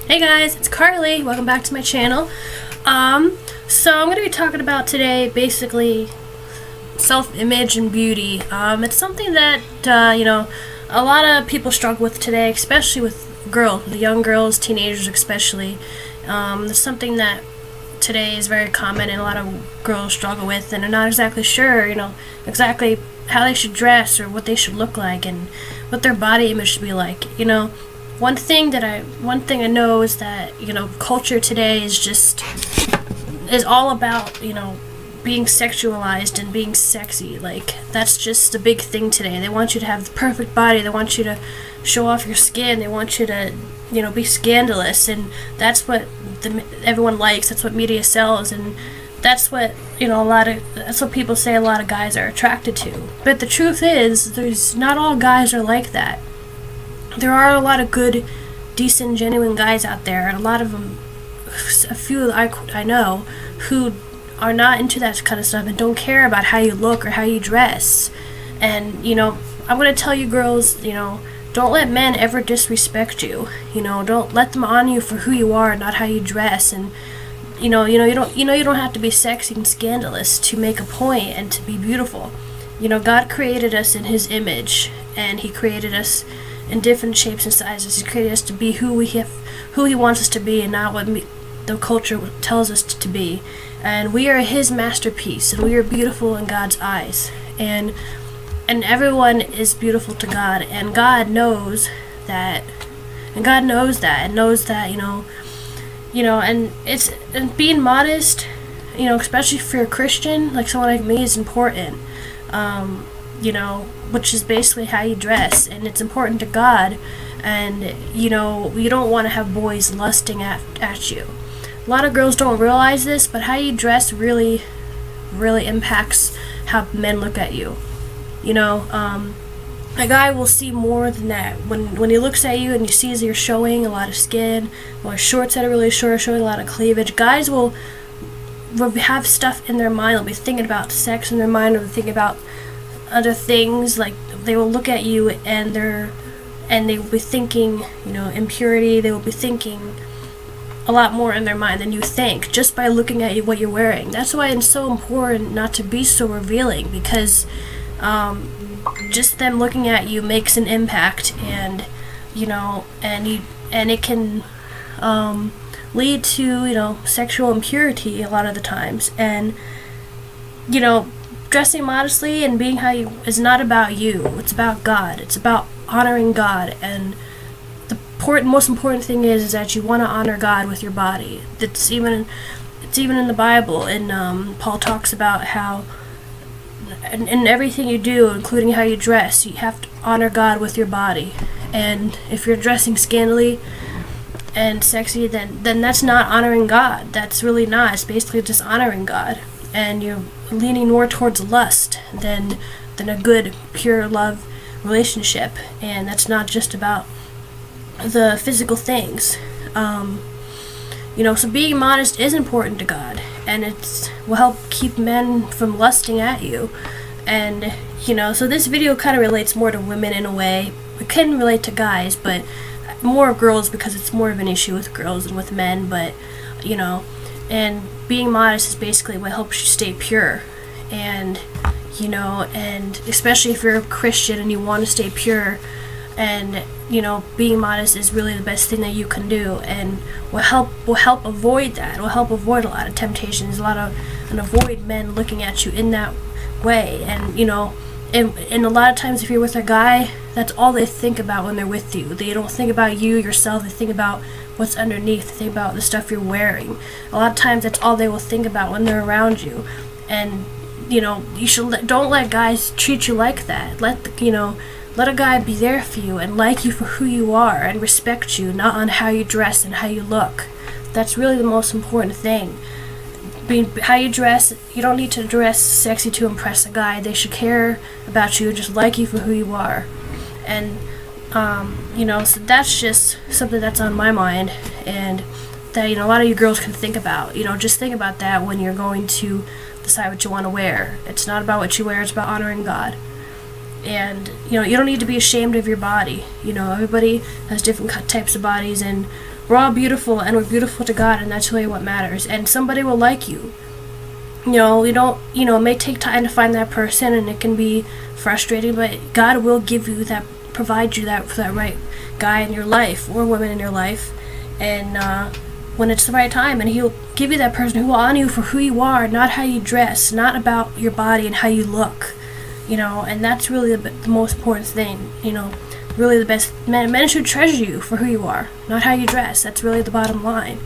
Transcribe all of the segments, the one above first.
Hey guys, it's Carly. Welcome back to my channel. So I'm going to be talking about today basically self-image and beauty. It's something that, a lot of people struggle with today, especially with girls, the young girls, teenagers especially. It's something that today is very common and a lot of girls struggle with and are not exactly sure, exactly how they should dress or what they should look like and what their body image should be like, One thing I know is that, culture today is all about, being sexualized and being sexy. Like, that's just a big thing today. They want you to have the perfect body. They want you to show off your skin. They want you to, be scandalous. And that's what everyone likes. That's what media sells. And that's what, that's what people say a lot of guys are attracted to. But the truth is, not all guys are like that. There are a lot of good, decent, genuine guys out there, and a lot of them, a few I know, who are not into that kind of stuff and don't care about how you look or how you dress. And, I'm going to tell you girls, don't let men ever disrespect you. Don't let them on you for who you are, not how you dress. And, you don't have to be sexy and scandalous to make a point and to be beautiful. God created us in His image, and He created us in different shapes and sizes. He created us to be who He wants us to be, and not what the culture tells us to be. And we are His masterpiece, and we are beautiful in God's eyes. And everyone is beautiful to God, and God knows that. And God knows that, and knows that, and being modest, especially if you're a Christian, like someone like me, is important. Which is basically how you dress, and it's important to God. And you don't want to have boys lusting at you. A lot of girls don't realize this, but how you dress really impacts how men look at you. A guy will see more than that. When he looks at you and he sees you're showing a lot of skin, or shorts that are really short, showing a lot of cleavage, guys will have stuff in their mind. They'll be thinking about sex in their mind, or they'll think about other things. Like, they will look at you and they will be thinking, impurity. They will be thinking a lot more in their mind than you think, just by looking at you, what you're wearing. That's why it's so important not to be so revealing, because just them looking at you makes an impact, and it can lead to sexual impurity a lot of the times. And dressing modestly and being how you is not about you. It's about God. It's about honoring God. And the most important thing is that you want to honor God with your body. It's even in the Bible. And Paul talks about how in everything you do, including how you dress, you have to honor God with your body. And if you're dressing scantily and sexy, then that's not honoring God. That's really not. It's basically just honoring God. And you're leaning more towards lust than a good, pure love relationship. And that's not just about the physical things. So being modest is important to God, and it will help keep men from lusting at you. And so this video kind of relates more to women in a way. It can relate to guys, but more girls, because it's more of an issue with girls than with men. But and being modest is basically what helps you stay pure. And and especially if you're a Christian and you want to stay pure, and being modest is really the best thing that you can do, and will help avoid that. It will help avoid a lot of temptations, and avoid men looking at you in that way. And and a lot of times if you're with a guy, that's all they think about when they're with you. They don't think about you yourself. They think about what's underneath. They think about the stuff you're wearing. A lot of times that's all they will think about when they're around you. And you should don't let guys treat you like that. Let a guy be there for you and like you for who you are and respect you, not on how you dress and how you look. That's really the most important thing. How you dress, you don't need to dress sexy to impress a guy. They should care about you, just like you for who you are. And so that's just something that's on my mind, and that a lot of you girls can think about. Just think about that when you're going to decide what you want to wear. It's not about what you wear, it's about honoring God. And you don't need to be ashamed of your body. Everybody has different types of bodies, and We're all beautiful, and we're beautiful to God, and that's really what matters. And somebody will like you. You know, it may take time to find that person, and it can be frustrating, but God will give you that, provide you that right guy in your life or woman in your life, and when it's the right time, and He'll give you that person who will honor you for who you are, not how you dress, not about your body and how you look, you know. And that's really the most important thing, you know. Really, the best men should treasure you for who you are, not how you dress. That's really the bottom line.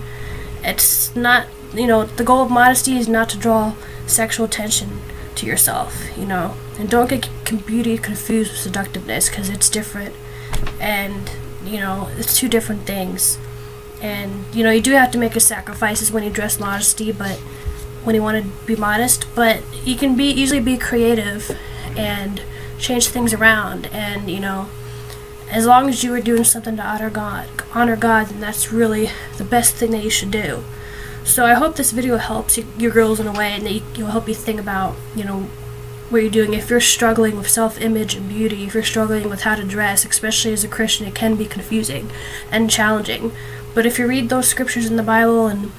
It's not, you know, the goal of modesty is not to draw sexual attention to yourself, you know. And don't get beauty confused with seductiveness, because it's different, and you know, it's two different things. And you know, you do have to make a sacrifices when you dress modesty, but when you want to be modest, but you can easily be creative and change things around. And you know, as long as you are doing something to honor God, then that's really the best thing that you should do. So I hope this video helps your girls in a way, and that you'll help you think about, you know, what you're doing. If you're struggling with self-image and beauty, if you're struggling with how to dress, especially as a Christian, it can be confusing and challenging. But if you read those scriptures in the Bible, and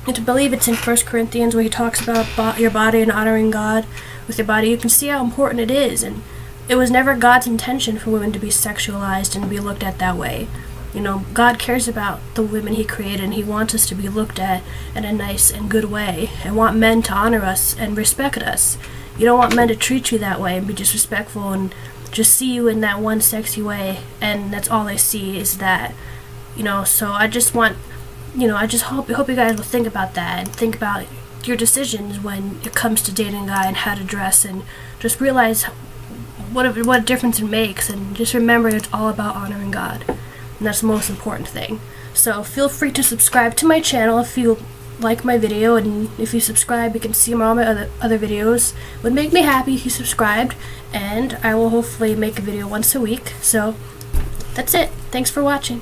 to believe it's in 1 Corinthians where He talks about your body and honoring God with your body, you can see how important it is. And it was never God's intention for women to be sexualized and be looked at that way. You know, God cares about the women He created, and He wants us to be looked at in a nice and good way, and want men to honor us and respect us. You don't want men to treat you that way and be disrespectful and just see you in that one sexy way, and that's all they see is that. You know, so I just want, you know, I just hope you guys will think about that, and think about your decisions when it comes to dating a guy and how to dress, and just realize what a difference it makes, and just remember it's all about honoring God, and that's the most important thing. So feel free to subscribe to my channel if you like my video, and if you subscribe you can see all my other videos. It would make me happy if you subscribed, and I will hopefully make a video once a week. So that's it. Thanks for watching.